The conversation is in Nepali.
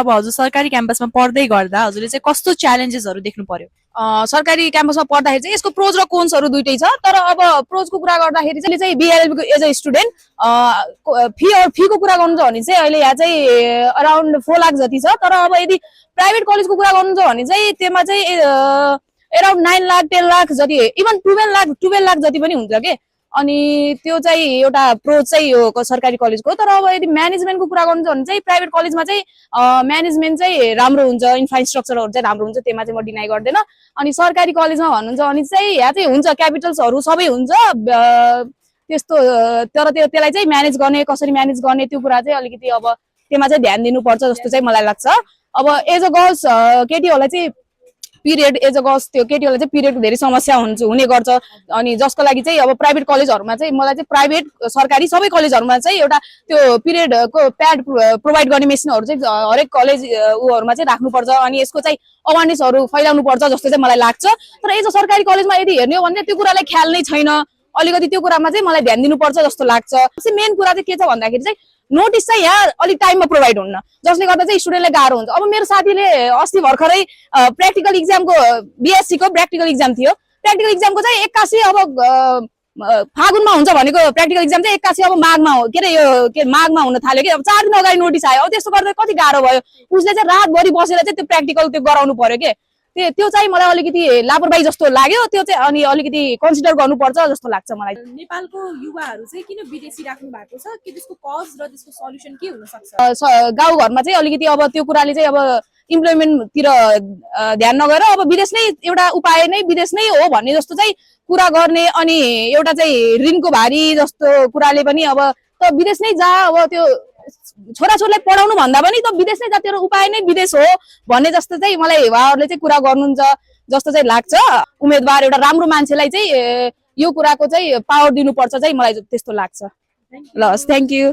अब हजुर सरकारी क्याम्पसमा पढ्दै गर्दा हजुरले चाहिँ कस्तो च्यालेन्जेसहरू देख्नु पर्यो? सरकारी क्याम्पसमा पढ्दाखेरि चाहिँ यसको प्रोज र कोन्सहरू दुइटै छ। तर अब प्रोजको कुरा गर्दाखेरि चाहिँ बिआरएलबीको एज अ स्टुडेन्ट फीको कुरा गर्नु छ भने चाहिँ अहिले यहाँ चाहिँ अराउन्ड 4 लाख जति छ। तर अब यदि प्राइभेट कलेजको कुरा गर्नु छ भने चाहिँ त्यसमा चाहिँ अराउन्ड 9 लाख 10 लाख जति, इभन 12 लाख जति पनि हुन्छ के। अनि त्यो चाहिँ एउटा प्रोज चाहिँ हो सरकारी कलेजको। तर अब यदि म्यानेजमेन्टको कुरा गर्नु छ भने चाहिँ प्राइभेट कलेजमा चाहिँ म्यानेजमेन्ट चाहिँ राम्रो हुन्छ, इन्फ्रास्ट्रक्चरहरू चाहिँ राम्रो हुन्छ, त्यसमा चाहिँ म डिनाइ गर्दैन। अनि सरकारी कलेजमा भन्नुहुन्छ भने चाहिँ यहाँ चाहिँ हुन्छ, क्यापिटल्सहरू सबै हुन्छ त्यस्तो। तर त्यसलाई चाहिँ म्यानेज गर्ने, कसरी म्यानेज गर्ने त्यो कुरा चाहिँ अलिकति अब त्यसमा चाहिँ ध्यान दिनुपर्छ जस्तो चाहिँ मलाई लाग्छ। अब एज अ गर्ल्स केटीहरूलाई चाहिँ पिरियड, एज अ गर्ल्स त्यो केटीहरूलाई चाहिँ पिरियडको धेरै समस्या हुने गर्छ। अनि जसको लागि चाहिँ अब प्राइभेट कलेजहरूमा चाहिँ मलाई चाहिँ प्राइभेट सरकारी सबै कलेजहरूमा चाहिँ एउटा त्यो पिरियडको प्याड प्रोभाइड गर्ने मेसिनहरू चाहिँ हरेक कलेज उहरूमा चाहिँ राख्नुपर्छ। अनि यसको चाहिँ अवेरनेसहरू फैलाउनु पर्छ जस्तो चाहिँ मलाई लाग्छ। तर एज अ सरकारी कलेजमा यदि हेर्ने हो भने त्यो कुरालाई ख्याल नै छैन। अलिकति त्यो कुरामा चाहिँ मलाई ध्यान दिनुपर्छ जस्तो लाग्छ। सबसे मेन कुरा चाहिँ के छ भन्दाखेरि चाहिँ नोटिस चाहिँ यहाँ अलिक टाइममा प्रोभाइड हुन्न, जसले गर्दा चाहिँ स्टुडेन्टलाई गाह्रो हुन्छ। अब मेरो साथीले अस्ति भर्खरै प्र्याक्टिकल इक्जामको बीएससीको प्र्याक्टिकल इक्जाम थियो। प्र्याक्टिकल इक्जामको चाहिँ 81 अब फागुनमा हुन्छ भनेको प्र्याक्टिकल इक्जाम चाहिँ 81 अब माघमा हो, के अरे यो माघमा हुन थाल्यो कि। अब 4 दिन अगाडि नोटिस आयो। अब त्यस्तो गर्दा कति गाह्रो भयो। उसले चाहिँ रातभरि बसेर चाहिँ त्यो प्र्याक्टिकल त्यो गराउनु पर्यो के। त्यो चाहिँ मलाई अलिकति लापरवाही जस्तो लाग्यो। त्यो चाहिँ अनि अलिकति कन्सिडर गर्नुपर्छ जस्तो लाग्छ मलाई। नेपालको युवाहरू चाहिँ किन विदेशी राख्नु भएको छ, के त्यसको कज र त्यसको सल्युसन के हुन सक्छ? गाउँघरमा चाहिँ अलिकति अब त्यो कुराले चाहिँ अब इम्प्लोइमेन्टतिर ध्यान नगरेर अब विदेश नै एउटा उपाय नै विदेश नै हो भन्ने जस्तो चाहिँ कुरा गर्ने। अनि एउटा चाहिँ ऋणको भारी जस्तो कुराले पनि अब त विदेश नै जा, अब त्यो छोराछोरीलाई पढाउनु भन्दा पनि त विदेश नै जा, त्यो उपाय नै विदेश हो भन्ने जस्तो चाहिँ मलाई उहाँहरूले चाहिँ कुरा गर्नुहुन्छ जस्तो चाहिँ लाग्छ। उम्मेदवार एउटा राम्रो मान्छेलाई चाहिँ यो कुराको चाहिँ पावर दिनुपर्छ चाहिँ मलाई त्यस्तो लाग्छ। ल, थ्याङ्क यू।